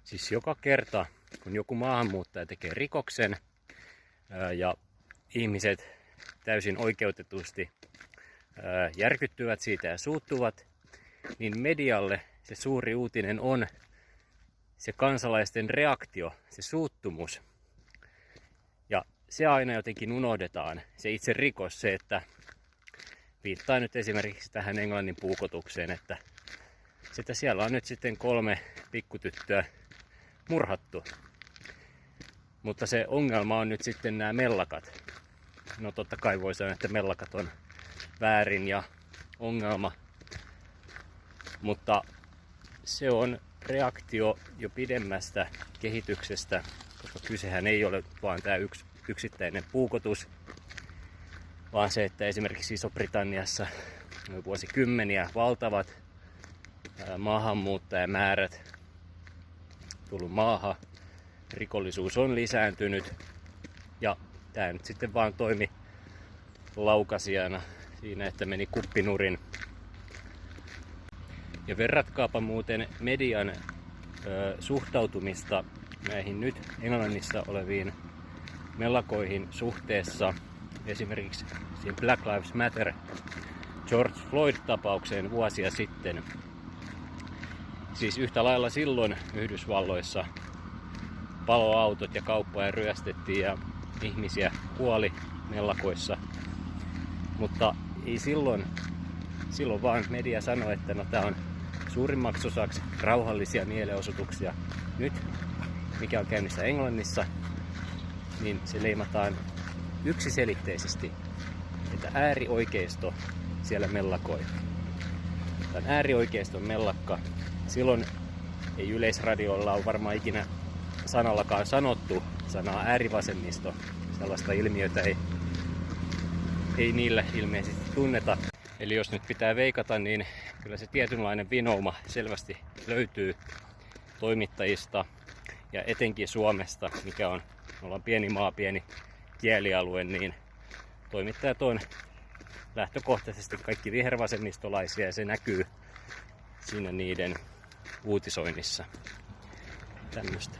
Siis joka kerta, kun joku maahanmuuttaja tekee rikoksen ja ihmiset täysin oikeutetusti järkyttyvät siitä ja suuttuvat, niin medialle se suuri uutinen on se kansalaisten reaktio, se suuttumus. Ja se aina jotenkin unohdetaan, se itse rikos, se, että viittaa nyt esimerkiksi tähän Englannin puukotukseen, että siellä on nyt sitten 3 pikkutyttöä murhattu. Mutta se ongelma on nyt sitten nämä mellakat. No totta kai voi sanoa, että mellakat on väärin ja ongelma. Mutta se on reaktio jo pidemmästä kehityksestä, koska kysehän ei ole vain tämä yksittäinen puukotus, vaan se, että esimerkiksi Iso-Britanniassa on vuosikymmeniä valtavat maahanmuuttajamäärät tullut maahan, rikollisuus on lisääntynyt ja tämä nyt sitten vaan toimi laukasijana siinä, että meni kuppinurin. Ja verratkaapa muuten median suhtautumista näihin nyt Englannissa oleviin mellakoihin suhteessa esimerkiksi siihen Black Lives Matter George Floyd-tapaukseen vuosia sitten. Siis yhtä lailla silloin Yhdysvalloissa paloautot ja kauppoja ryöstettiin ja ihmisiä kuoli mellakoissa. Mutta ei silloin vaan media sanoi, että no, tämä on suurimmaksi osaksi rauhallisia mielenosoituksia. Nyt, mikä on käynnissä Englannissa, niin se leimataan yksiselitteisesti, että äärioikeisto siellä mellakoi. Tämä on äärioikeiston mellakka. Silloin ei Yleisradiolla ole varmaan ikinä sanallakaan sanottu sanaa äärivasemmisto. Sellaista ilmiötä ei niillä ilmeisesti tunneta. Eli jos nyt pitää veikata, niin kyllä se tietynlainen vinouma selvästi löytyy toimittajista ja etenkin Suomesta, mikä on, me ollaan pieni maa, pieni kielialue, niin toimittajat on lähtökohtaisesti kaikki vihervasemmistolaisia ja se näkyy siinä niiden uutisoinnissa. Tämmöistä.